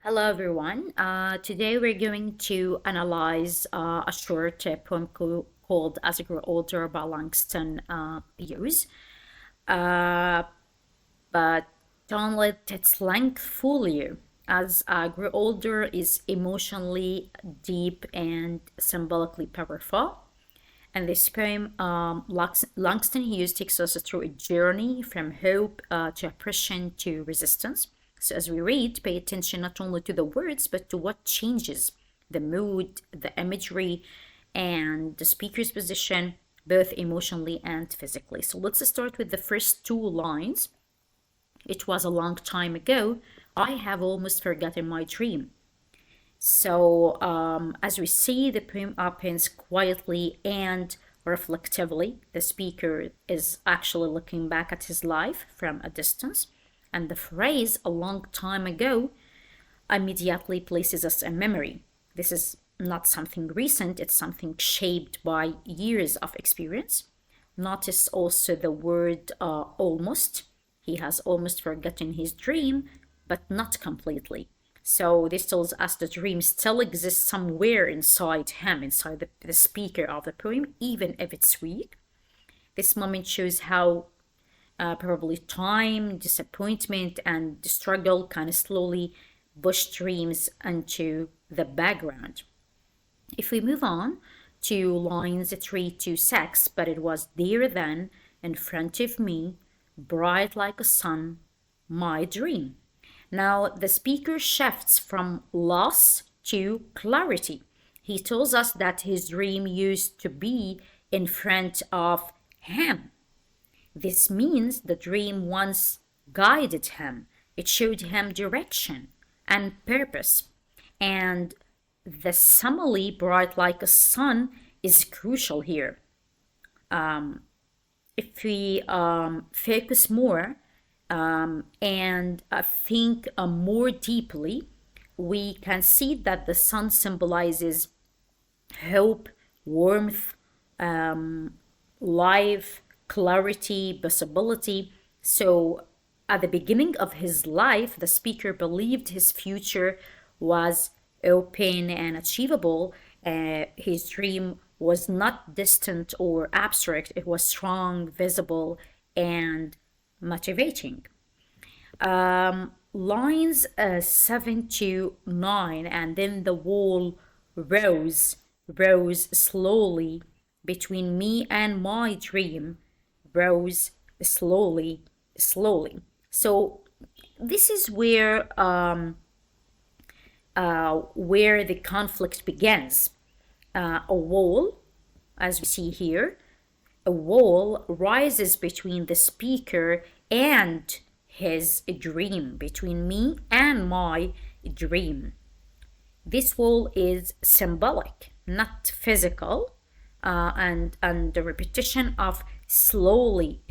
Hello, everyone. Today we're going to analyze a short poem called As I Grow Older by Langston Hughes. Uh, but don't let its length fool you. As I Grow Older is emotionally deep and symbolically powerful. And this poem, Langston Hughes takes us through a journey from hope to oppression to resistance. So as we read, pay attention not only to the words, but to what changes the mood, the imagery, and the speaker's position, both emotionally and physically. So let's start with the first two lines. It was a long time ago. I have almost forgotten my dream. So, as we see, the poem opens quietly and reflectively. The speaker is actually looking back at his life from a distance, and the phrase "a long time ago" immediately places us in memory. This is not something recent, it's something shaped by years of experience. Notice also the word almost. He has almost forgotten his dream, but not completely. So this tells us the dream still exists somewhere inside him, inside the speaker of the poem, even if it's weak. This moment shows how probably time, disappointment, and the struggle kind of slowly push dreams into the background. If we move on to lines 3 to 6, but it was there then, in front of me, bright like a sun, my dream. Now the speaker shifts from loss to clarity. He tells us that his dream used to be in front of him. This means the dream once guided him. It showed him direction and purpose. And the simile, bright like a sun, is crucial here. If we focus more and think more deeply, we can see that the sun symbolizes hope, warmth, life, clarity, possibility. So, at the beginning of his life, the speaker believed his future was open and achievable. His dream was not distant or abstract, it was strong, visible, and motivating. Lines 7 to 9, and then the wall rose slowly between me and my dream, rose slowly. So this is where the conflict begins. A wall, as we see here, a wall rises between the speaker and his dream, between me and my dream. This wall is symbolic, not physical, and the repetition of slowly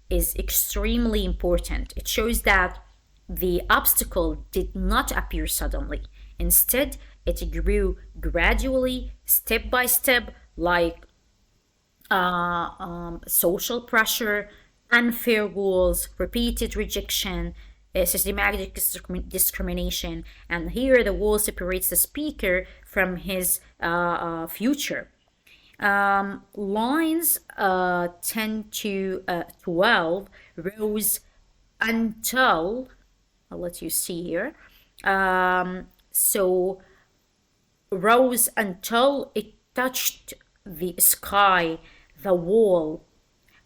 is extremely important. It shows that the obstacle did not appear suddenly. Instead, it grew gradually, step by step, like social pressure, unfair rules, repeated rejection, systematic discrimination, and here the wall separates the speaker from his future. Lines 10 to 12 rose until, I'll let you see here. So rose until it touched the sky, the wall.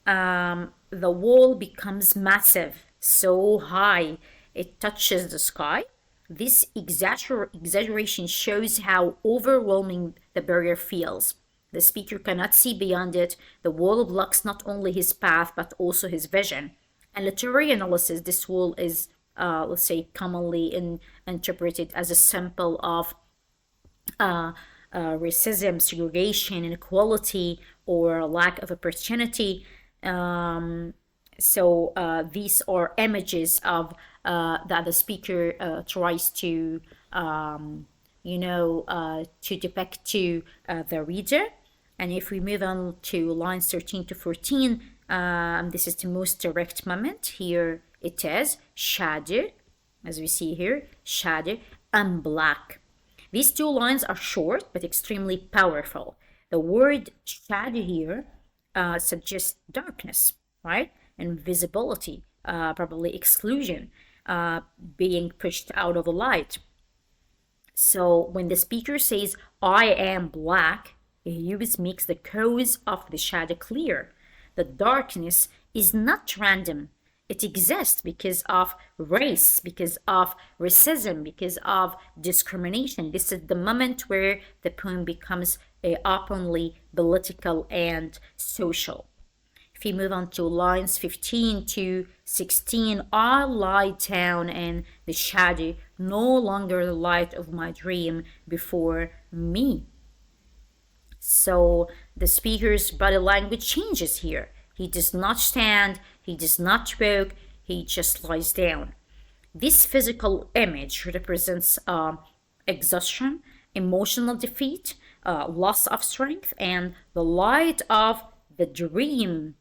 The wall becomes massive, so high it touches the sky. This exaggeration shows how overwhelming the barrier feels. The speaker cannot see beyond it. The wall blocks not only his path but also his vision. In literary analysis, this wall is, let's say, commonly interpreted as a symbol of racism, segregation, inequality, or lack of opportunity. So these are images of that the speaker tries to, to depict to the reader. And if we move on to lines 13 to 14, this is the most direct moment. Here it is: shadow, as we see here, shadow, and black. These two lines are short but extremely powerful. The word shadow here suggests darkness, right? Invisibility, probably exclusion, being pushed out of the light. So when the speaker says, I am black, Hughes makes the cause of the shadow clear. The darkness is not random. It exists because of race, because of racism, because of discrimination. This is the moment where the poem becomes openly political and social. If you move on to lines 15 to 16, I lie down in the shadow, no longer the light of my dream before me. So the speaker's body language changes here. He does not stand, he does not walk, he just lies down. This physical image represents exhaustion, emotional defeat, loss of strength, and the light of the dream.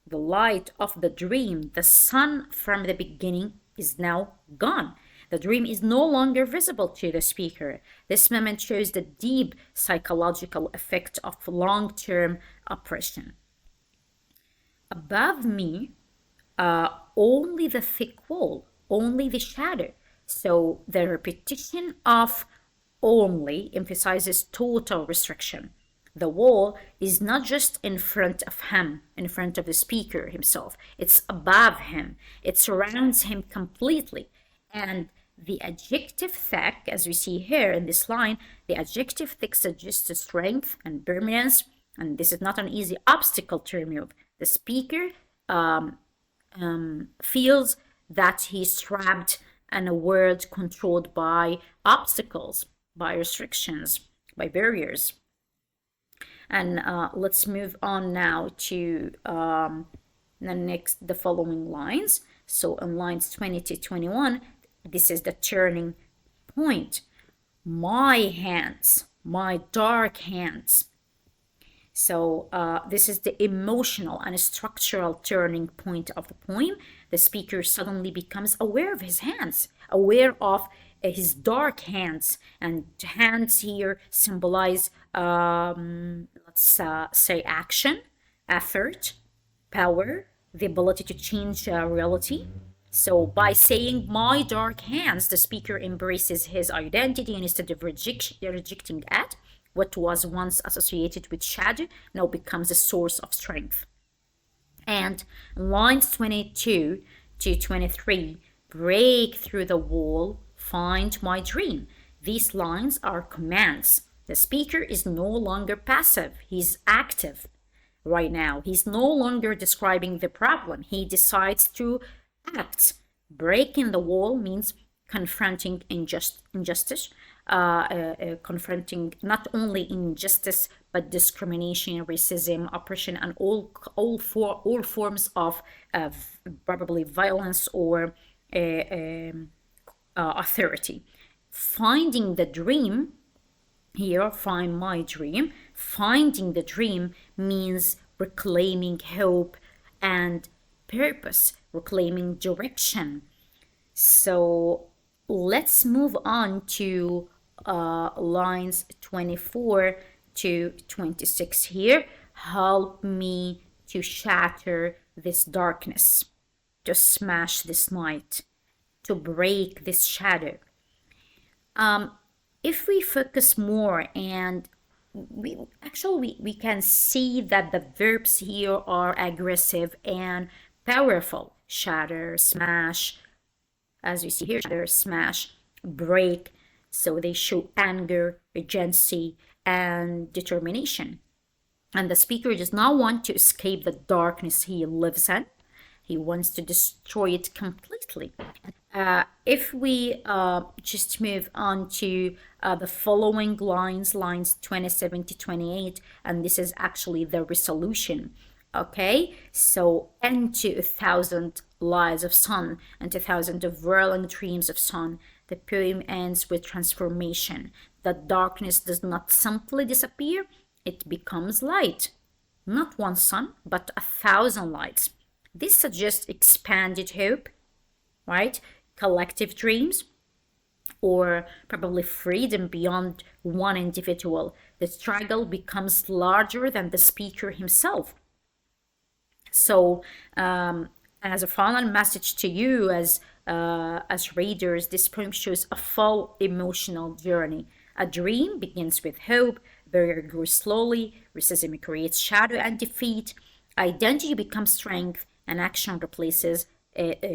The light of the dream, the sun from the beginning, is now gone. The dream is no longer visible to the speaker. This moment shows the deep psychological effect of long-term oppression. Above me, only the thick wall, only the shadow. So the repetition of only emphasizes total restriction. The wall is not just in front of him, in front of the speaker himself. It's above him. It surrounds him completely. And the adjective thick, as we see here in this line, the adjective thick suggests strength and permanence. And this is not an easy obstacle to remove. The speaker feels that he's trapped in a world controlled by obstacles, by restrictions, by barriers. And let's move on now to the following lines. So in lines 20 to 21, this is the turning point. My hands, my dark hands. So this is the emotional and structural turning point of the poem. The speaker suddenly becomes aware of his hands, aware of his dark hands, and hands here symbolize, let's say, action, effort, power, the ability to change reality. So by saying my dark hands, the speaker embraces his identity, and instead of rejecting it, what was once associated with shadow now becomes a source of strength. And lines 22 to 23, break through the wall, find my dream. These lines are commands. The speaker is no longer passive, he's active right now. He's no longer describing the problem, he decides to act. Breaking the wall means confronting injustice, confronting not only injustice but discrimination, racism, oppression, and all forms of probably violence or authority. Finding the dream here, find my dream. Finding the dream means reclaiming hope and purpose, reclaiming direction. So let's move on to lines 24 to 26 here. Help me to shatter this darkness, to smash this night, to break this shadow. If we focus more, and we can see that the verbs here are aggressive and powerful. Shatter, smash, as we see here, shatter, smash, break. So they show anger, urgency, and determination. And the speaker does not want to escape the darkness he lives in. He wants to destroy it completely. If we just move on to the following lines, lines 27 to 28, and this is actually the resolution. Okay, so into 1,000 lies of sun, into 1,000 of whirling dreams of sun. The poem ends with transformation. The darkness does not simply disappear, it becomes light. Not one sun, but 1,000 lights. This suggests expanded hope, right? collective dreams, or probably freedom beyond one individual. The struggle becomes larger than the speaker himself. So, as a final message to you, as readers, this poem shows a full emotional journey. A dream begins with hope, barrier grows slowly, racism creates shadow and defeat, identity becomes strength, and action replaces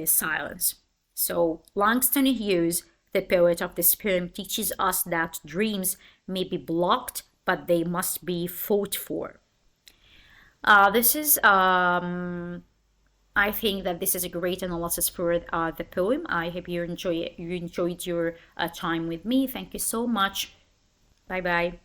silence. So, Langston Hughes, the poet of this poem, teaches us that dreams may be blocked, but they must be fought for. This is I think that this is a great analysis for the poem. I hope you enjoyed your time with me. Thank you so much. Bye bye.